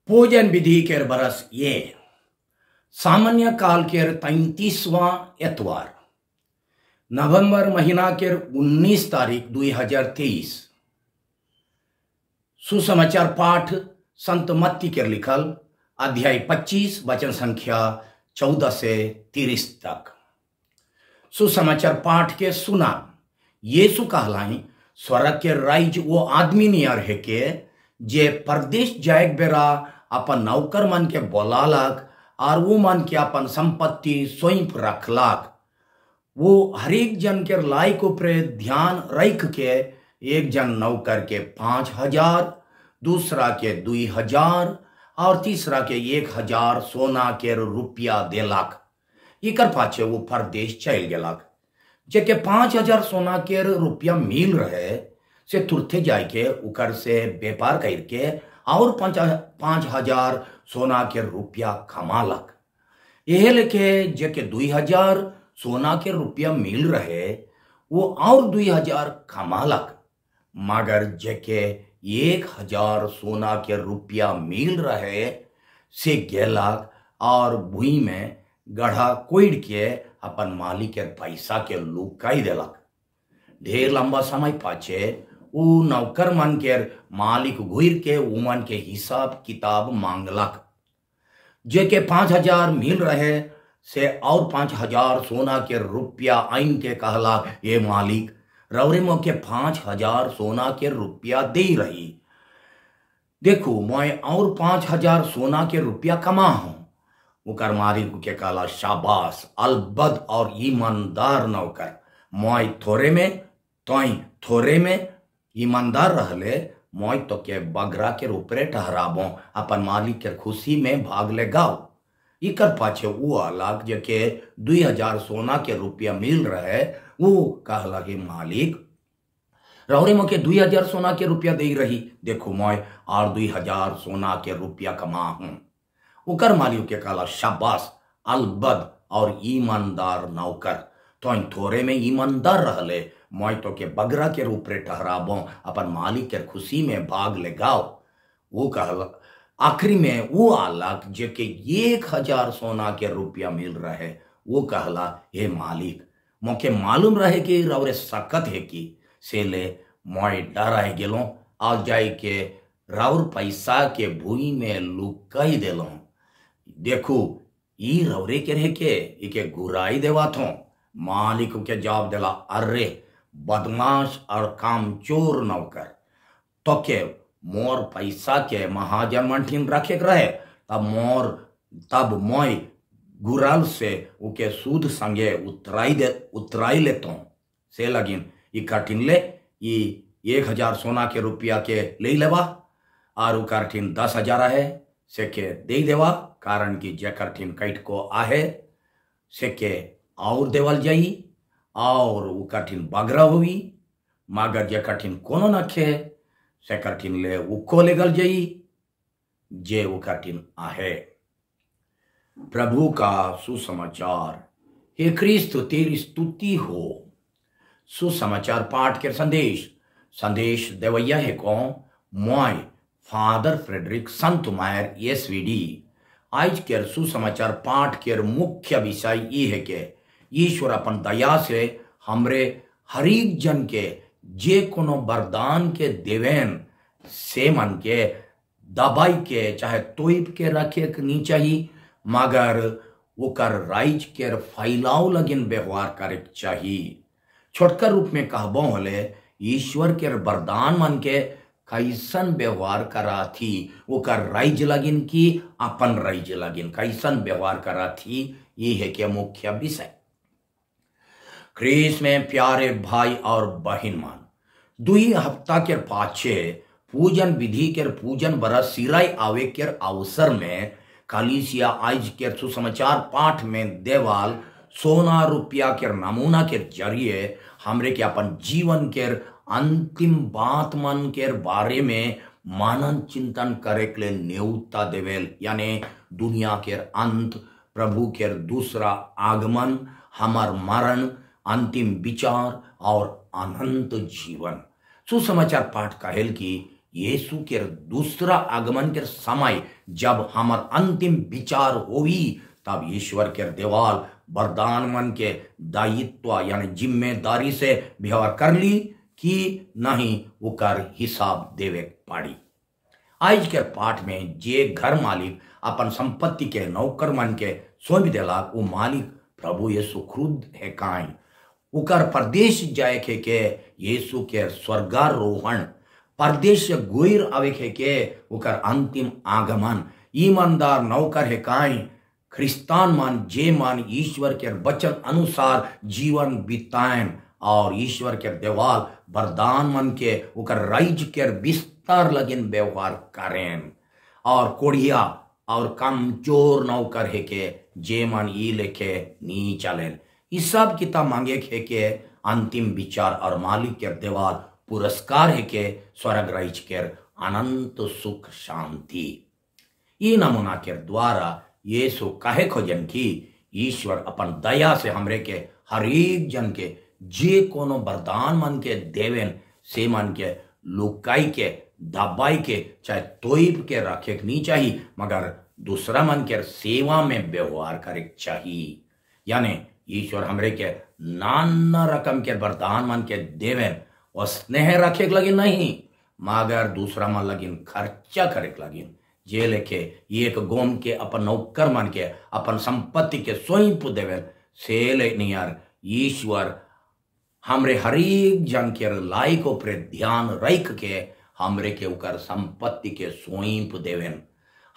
पूजन विधि के बरस ये सामान्य काल के 33वां एतवार नवंबर महीना के 19 तारीख 2023 सुसमाचार पाठ संत मत्ती के लिखल अध्याय 25 वचन संख्या 14 से 30 तक। सुसमाचार पाठ के सुना यीशु कहलाई स्वर्ग के राज वो आदमी नियर है के जे परदेश जाए बेरा अपन नौकर मन के बोलालक और वो मन के अपन संपत्ति स्वयं रखलाक। वो हरेक जन के लायक ऊपर ध्यान रख के एक जन नौकर के 5,000, दूसरा के 2,000 और तीसरा के 1,000 सोना के रुपया देलाक। इकर पाछे वो परदेश चल गेलाक। जेके 5,000 सोना के रुपया मिल रहे से तुरते जाके उकर से व्यापार करके और 5,000 सोना के रुपया कमालक। यह लेके जेके 2,000 सोना के रुपया मिल रहे वो और 2,000 कमालक। मगर जेके 1,000 सोना के रुपया मिल रहे से गेलक और भूमि में गढ़ा कोड़ के अपन मालिक के पैसा के लुकाई देलक। ढेर लंबा समय पाछे उ नौकर मन के मालिक घुर के उमन के हिसाब किताब मांगलक। जे के 5,000 मिल रहे से और 5,000 सोना के रुपया आइन के कहला, ये मालिक रौरे मो के 5,000 सोना के रुपया दे रही। देखो मैं और 5,000 सोना के रुपया कमा हूं। उकर मालिक के कहला, शाबाश अलबद और ईमानदार नौकर, मैं थोड़े में तोई थोड़े में ईमानदार रहले, मैं तो के बगरा के ऊपरे ठहराबो, अपन मालिक के खुशी में भाग ले गाओ। इकर पाछे वो अलग जके 2,000 सोना के रुपया मिल रहे वो कहला कि मालिक रौरे मो के 2,000 सोना के रुपया दे रही। देखो मैं और 2,000 सोना के रुपया कमा हूं। उकर मालिक के कहला, शाबाश अलबद और ईमानदार नौकर, तो थोड़े में ईमानदार रहले, मैं तो के बगरा के ऊपरे ठहराबो, अपन मालिक के खुशी में भाग ले गाओ। वो कहला आखिरी में वो आलक जेके 1,000 सोना के रुपया मिल रहे वो कहला, हे मालिक मोके मालूम रहे कि रौरे सकत है कि से ले मैं डराए गेलो और जाए के रौर पैसा के भूमि में लुकाई देलो। देखो ई रौरे के रहे के इके गुराई देवा थो। मालिक के जवाब देला, अरे बदमाश और कामचोर नौकर, तो के मोर पैसा के महाजन मंठिन रखे रहे तब मैं गुराल से उके सूद संगे उतराई लेतो से लगिन इकठिन ले 1,000 सोना के रुपया के ले लेवा और उकठिन 10,000 है से के दे देवा, कारण की जकठिन कैट को आहे से के और देवल जाई और वो कठिन बगरा हुई। मगर जे कठिन कोनो नखे से कठिन ले उको लेगल जाई जे वो कठिन आहे। प्रभु का सुसमाचार। हे क्रिस्त तेरी स्तुति हो। सुसमाचार पाठ के संदेश देवैया है को मैं फादर फ्रेडरिक संत मायर SVD। आज के सुसमाचार पाठ के मुख्य विषय ये है कि ईश्वर अपन दया से हमरे हरेक जन के जे कोनो वरदान के देवेन से मन के दबाई के चाहे तोइप के रखे के नहीं चाहिए, मगर वो कर राइज के फैलाव लगिन व्यवहार करे चाहिए। छोटकर रूप में कहबो होले ईश्वर के वरदान मन के कैसन व्यवहार करा थी वो कर राइज लगिन की अपन राइज लगिन कैसन व्यवहार करा थी, ये है के मुख्य विषय। क्रिस में प्यारे भाई और बहन मान, 2 हफ्ता के पाछे पूजन विधि के पूजन बरस सिराई आवे के अवसर में कलीसिया आज के सुसमाचार पाठ में देवाल सोना रुपया के नमूना के जरिए हमरे के अपन जीवन के अंतिम बात मन के बारे में मानन चिंतन करे के लिए न्योता देवेल, यानी दुनिया के अंत, प्रभु के दूसरा आगमन, हमार मरण, अंतिम विचार और अनंत जीवन। सुसमाचार पाठ कहेल की यीशु के दूसरा आगमन के समय जब हमार अंतिम विचार होई तब ईश्वर के देवाल वरदान मन के दायित्व यानी जिम्मेदारी से व्यवहार कर ली कि नहीं उकर हिसाब देवे पड़ी। आज के पाठ में जे घर मालिक अपन संपत्ति के नौकर मन के सौंप देला वो मालिक प्रभु यीशु खुद है काई उकर परदेश जाए के यीशु के स्वर्गारोहण परदेश गोइर आवे के उकर अंतिम आगमन ईमानदार नौकर है काई ख्रिस्तान मान जे मान ईश्वर के वचन अनुसार जीवन बिताएं और ईश्वर के देवाल वरदान मन के उकर राइज के विस्तार लगिन व्यवहार करें और कोढ़िया और कमजोर नौकर है के जे मन ई लेके नी चले इस सब किताब मांगे के अंतिम विचार और मालिक के देवाल पुरस्कार है के स्वर्ग राइज के अनंत सुख शांति ये नमूना के द्वारा यीशु कहे खोजन की ईश्वर अपन दया से हमरे के हर एक जन के जे कोनो वरदान मन के देवेन से मन के लुकाई के दबाई के चाहे तोइब के रखे नहीं चाहिए मगर दूसरा मन के सेवा में व्यवहार करे चाहिए। यानी ईश्वर हमरे के नाना रकम के वरदान मन के देवेन और स्नेह रखे लगे नहीं मगर दूसरा मन लगिन खर्चा करे लगिन जे लेके एक गोम के अपन नौकर मन के अपन संपत्ति के सौंप देवे से नियर ईश्वर हमरे हरेक जन के लायक पर ध्यान रख के हमरे के उकर संपत्ति के सौंप देवेन।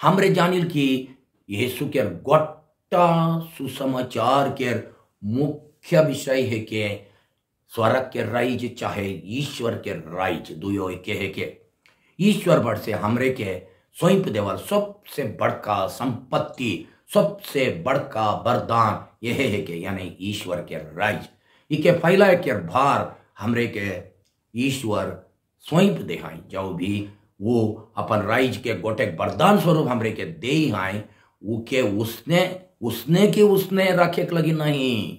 हमरे जानिल कि यीशु के गोटा सुसमाचार के मुख्य विषय है के स्वर्ग के राइज चाहे ईश्वर के राइज दुयो के है के ईश्वर बड़ से हमरे के सौंप देवल सबसे बड़का संपत्ति सबसे बड़का वरदान यह है कि यानी ईश्वर के राज इके फैलाए के भार हमरे के ईश्वर सौंप दे हैं जो भी वो अपन राज के गोटे वरदान स्वरूप हमरे के दे हैं उके उसने रखे लगी नहीं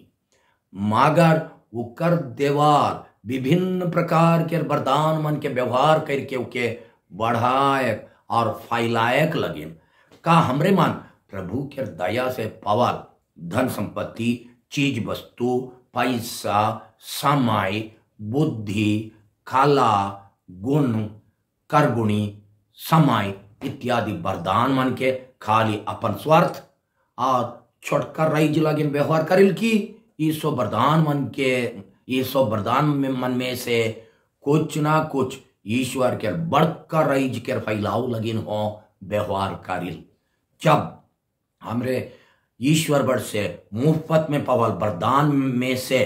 मगर उकर देवाल विभिन्न प्रकार के वरदान मन के व्यवहार करके उके बढ़ाए और फैलायक लगिन का हमरे मान प्रभु के दया से पावल धन संपत्ति चीज वस्तु पैसा समय बुद्धि कला गुण करगुणी समय इत्यादि वरदान मन के खाली अपन स्वार्थ और छोटका राइज लगिन व्यवहार करिल की ईसो वरदान मन में से कुछ ना कुछ ईश्वर के बड़का राइज के फैलाव लगिन हो व्यवहार करिल। जब हमरे ईश्वर बड़ से मुफ्त में पावल वरदान में से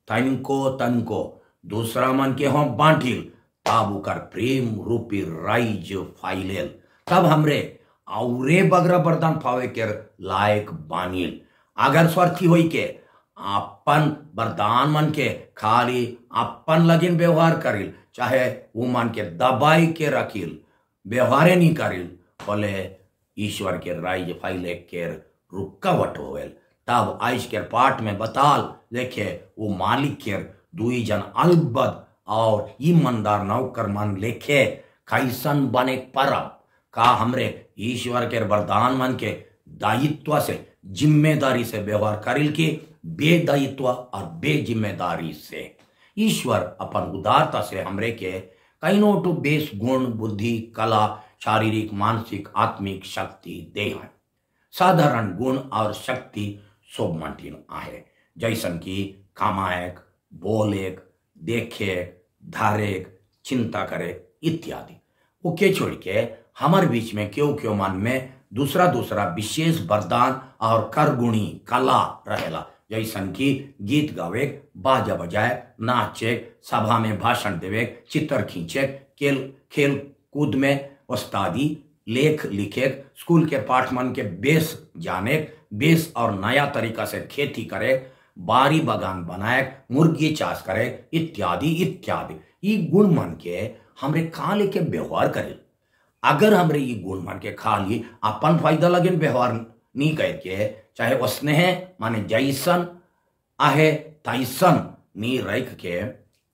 तनको दूसरा मन के हो बांटिल तब उकर प्रेम रूपी राइज फैलेल तब हमरे औरे बगरा वरदान पावे के लायक बानिल। अगर स्वार्थी होई के अपन वरदान मन के खाली अपन लगिन व्यवहार करिल चाहे वो मन के दबाई के रखिल व्यवहारे नहीं करिल बोले ईश्वर के राइज फैले के रुकावट होवेल। तब आज के पाठ में बताल देखे वो मालिक के दुई जन अलबद और ईमानदार नौकर मन लेखे कैसन बने परब का हमरे ईश्वर के वरदान मन के दायित्व से जिम्मेदारी से व्यवहार करिल की बेदायित्व और बेजिम्मेदारी से ईश्वर अपन उदारता से हमरे के कईनो टू बेस गुण बुद्धि कला शारीरिक मानसिक आत्मिक शक्ति दे है। साधारण गुण और शक्ति सब मंटिन आहे जैसन की कामायक बोलेक देखेक धारेक चिंता करे इत्यादि वो के छोड़ के हमारे बीच में क्यों मन में दूसरा विशेष वरदान और करगुणी कला रहेला जैसन की गीत गावे बाजा बजाए नाचे सभा में भाषण देवे चित्र खींचे खेल कूद में उस्तादी लेख लिखे स्कूल के पाठ मन के बेस जाने बेस और नया तरीका से खेती करे बारी बगान बनाए मुर्गी चाष करे इत्यादि इत्यादि ये गुण मन के हमरे खा लेके व्यवहार करे। अगर हमरे ये गुण मन के खाली अपन फायदा लगे व्यवहार नहीं करके चाहे उसने माने जैसन आहे तैसन नहीं रख के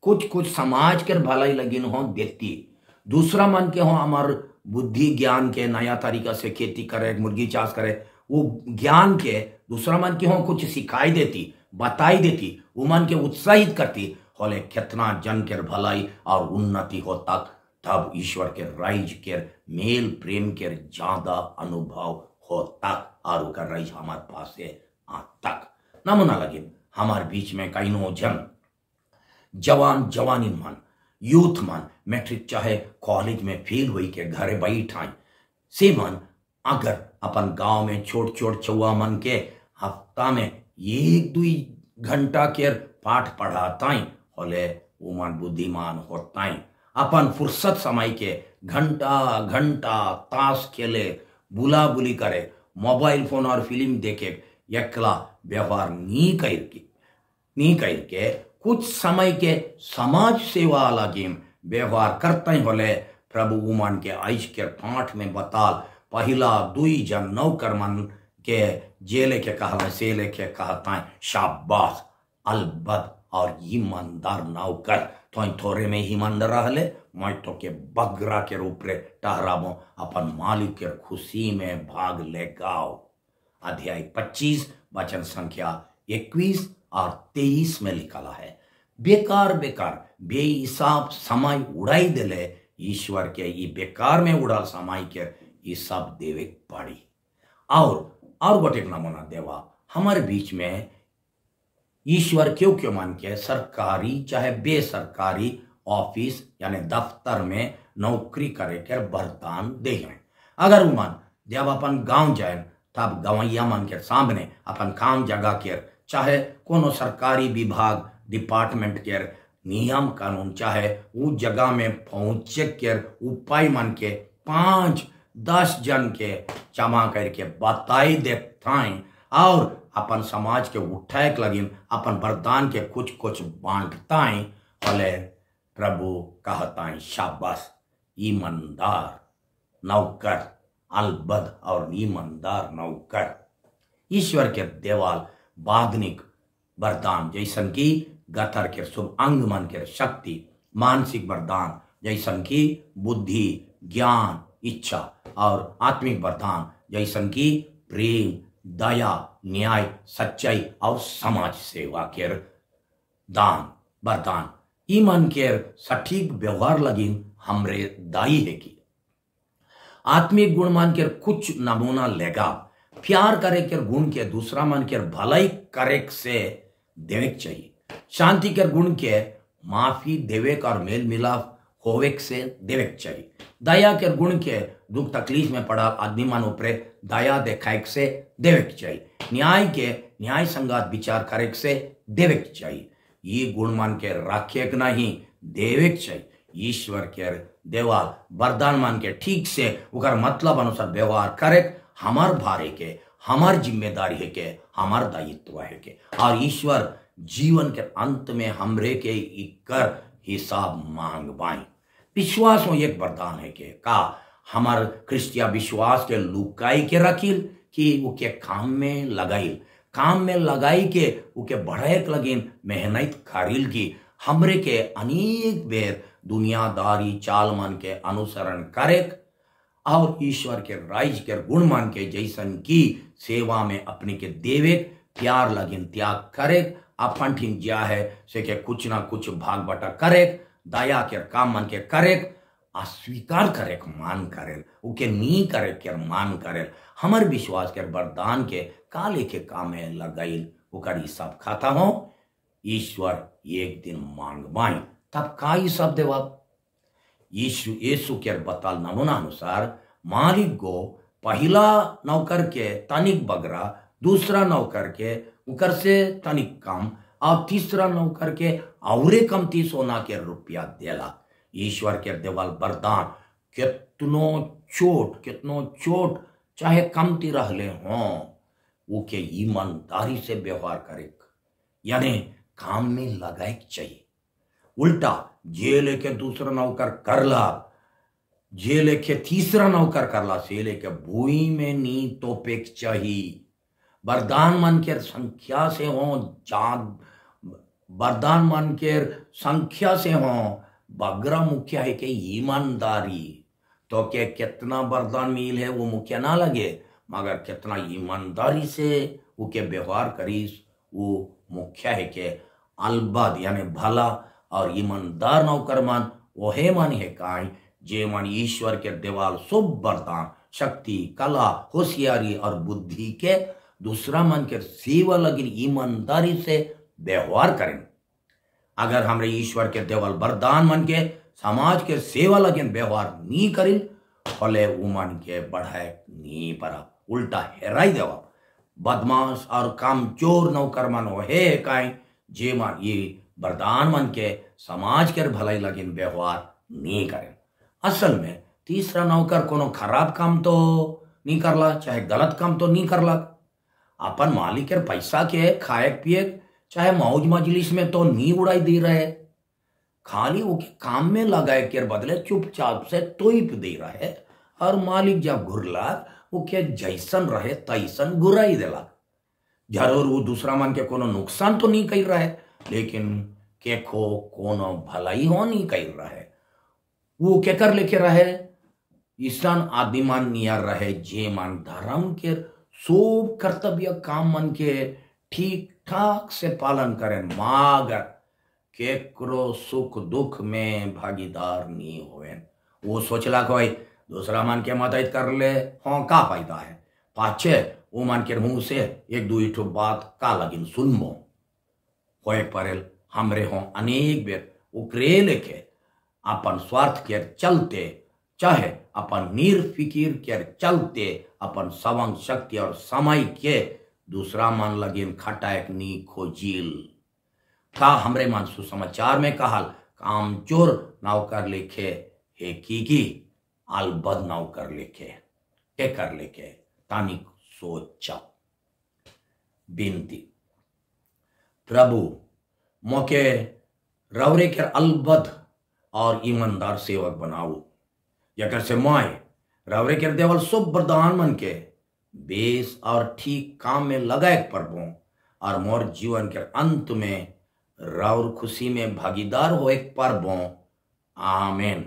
कुछ समाज के भलाई लगिन हो देती दूसरा मन के हो हमार बुद्धि ज्ञान के नया तरीका से खेती करे, मुर्गी चाष करे, वो ज्ञान के दूसरा मन के हो कुछ सिखाई देती, बताई देती, वो मन के उत्साहित करती होले कितना जन के भलाई और उन्नति हो तक, तब ईश्वर के राइज के मेल प्रेम के ज्यादा अनुभव हो तक और उनका राइज हमारे पास से आ तक। नमूना लगे हमारे बीच में कई नो जन जवान जवानी मन यूथ मन मैट्रिक चाहे कॉलेज में फेल हुई के घरे बैठाई से मन अगर अपन गांव में छोट छोट चौवा मन के हफ्ता में 1-2 घंटा के पाठ पढ़ाताई होले वो मन बुद्धिमान होताई, अपन फुर्सत समय के घंटा घंटा ताश खेले, बुला बुली करे, मोबाइल फोन और फिल्म देखे एकला व्यवहार नी करके कुछ समय के समाज सेवा लगी व्यवहार करते ही होले प्रभु उमन के आइज के पाठ में बताल पहला 2 जन नौकर मन के जेले के कहला से लेके कहता है शाबाश अलबद और ईमानदार नौकर तो थोड़े में ईमानदार रहले मैं तो के बगरा के रूप रे टहराबो अपन मालिक के खुशी में भाग ले गाओ। अध्याय 25 वचन संख्या 21 और 23 में लिखा है बेकार बेकार बेहिसाब समय उड़ाई दिले ईश्वर के ये बेकार में उड़ाल समय के ये सब देवे पड़ी। और गोटे नमूना देवा हमारे बीच में ईश्वर क्यों क्यों मान के सरकारी चाहे बेसरकारी ऑफिस यानी दफ्तर में नौकरी करे के वरदान दे हैं। अगर वो मन जब अपन गांव जाए तब गवैया मन के सामने अपन काम जगह के चाहे कोनो सरकारी विभाग डिपार्टमेंट के नियम कानून चाहे वो जगह में पहुंचे के उपाय मन के 5-10 जन के जमा करके बताई देताएं और अपन समाज के उठाए के लगी अपन वरदान के कुछ कुछ बांटताएं बोले प्रभु कहताएं शाबाश ईमानदार नौकर अलबद और ईमानदार नौकर। ईश्वर के देवाल बादनिक वरदान जैसन की गतर के शुभ अंग मन के शक्ति मानसिक वरदान जैसन की बुद्धि ज्ञान इच्छा और आत्मिक वरदान जैसन की प्रेम दया न्याय सच्चाई और समाज सेवा के दान वरदान ई मन के सटीक व्यवहार लगी हमरे दाई है कि आत्मिक गुण मान के कुछ नमूना लेगा प्यार करे के गुण के दूसरा मन के भलाई करे से देवे चाहिए, शांति के गुण के माफी देवे और मेल मिलाप होवे से देवे चाहिए, दया के गुण के दुख तकलीफ में पड़ा आदमी मन ऊपरे दया देखाए से देवे चाहिए, न्याय के न्याय संगत विचार करे से देवे चाहिए, ये गुण मान के रखे नहीं देवे चाहिए। ईश्वर के देवाल वरदान मान के ठीक से उकर मतलब अनुसार व्यवहार करे हमार भारे के हमार जिम्मेदारी है के हमार दायित्व है के और ईश्वर जीवन के अंत में हमरे के इकर हिसाब मांग पाए। विश्वास में एक वरदान है के का हमार क्रिस्टिया विश्वास के लुकाई के रखिल कि उके काम में लगाई के उके बढ़ाए के लगिन मेहनत करिल की हमरे के अनेक बेर दुनियादारी चाल मन के अनुसरण करे और ईश्वर के राइज के गुण मान के जैसन की सेवा में अपने के देवे प्यार लगिन त्याग करे अपन ठीक जा है से के कुछ ना कुछ भाग बटा करे दया के काम मन के करे अस्वीकार करे मान करे उके नी करे के मान करे हमर विश्वास के वरदान के काले के काम में लगाइल उकर सब खाता हो ईश्वर एक दिन मांग बाई तब का ही सब देवा यीशु के बताल नमूना अनुसार मालिक को पहला नौकर के तनिक बगरा दूसरा नौकर के उकर से तनिक कम और तीसरा नौकर के औरे कमती सोना के रुपया देला। ईश्वर के देवल वरदान कितनो चोट चाहे कमती रहले हों उके ईमानदारी से व्यवहार करे यानी काम में लगाए चाहिए। उल्टा जे लेके दूसरा नौकर करला जे लेके तीसरा नौकर करला से लेके भूई में नी तोपेक चाहिए। वरदान मन के संख्या से हो जाग वरदान मन के संख्या से हो बगरा मुख्य है कि ईमानदारी। तो के कितना वरदान मिल है वो मुख्य ना लगे, मगर कितना ईमानदारी से वो के व्यवहार करीस वो मुख्य है कि अलबद यानी भला और ईमानदार नौकर मन वहे मन है काई जे मन ईश्वर के देवाल सब वरदान शक्ति कला होशियारी और बुद्धि के दूसरा मन के सेवा लगी ईमानदारी से व्यवहार करें। अगर हमरे ईश्वर के देवल वरदान मन के समाज के सेवा लगे व्यवहार नहीं करें फले वो मन के बढ़ाए नहीं पड़ा, उल्टा हेराई देवा। बदमाश और कामचोर नौकर मन वहे काई जे मन ये वरदान मन के समाज के भलाई लगे व्यवहार नहीं करें। असल में तीसरा नौकर कोनो खराब काम तो नहीं करला, चाहे गलत काम तो नहीं करला। अपन मालिक के पैसा के खाए पिए चाहे मौज मजलिस में तो नहीं उड़ाई दे रहे, खाली वो के काम में लगाए के बदले चुपचाप से तोइप दे रहे। और मालिक जब घुरला वो के जैसन रहे तैसन घुराई देला। जरूर वो दूसरा मन के कोनो नुकसान तो नहीं कर रहा है, लेकिन के को कोनो भलाई हो नहीं कर रहा है। वो के कर लेके रहे ईसान आदिमान नियर रहे जे मन धर्म के सब कर्तव्य काम मन के ठीक ठाक से पालन करें, मगर केकरो सुख दुख में भागीदार नहीं होए। वो सोचला कोई दूसरा मन के मदद कर ले हाँ का फायदा है, पाछे वो मन के मुंह से एक दो ठो बात का लगिन सुनबो होए परेल। हमरे हो अनेक बेर उकरे लेके अपन स्वार्थ के चलते चाहे अपन निर्फिकिर के चलते अपन सवंग शक्ति और समय के दूसरा मन लगिन खटाएक नी खोजिल। का हमरे मन सुसमाचार में कहल कामचोर नौकर लिखे हे की अलबद नौकर लिखे के कर लिखे तानी सोचा। बिनती प्रभु मोके रवरे के अलबद और ईमानदार सेवक बनाओ, जकर से माए रवरे के देवल सब वरदान मन के बेस और ठीक काम में लगाए पड़बो और मोर जीवन के अंत में रौर खुशी में भागीदार हो एक पड़बो। आमीन।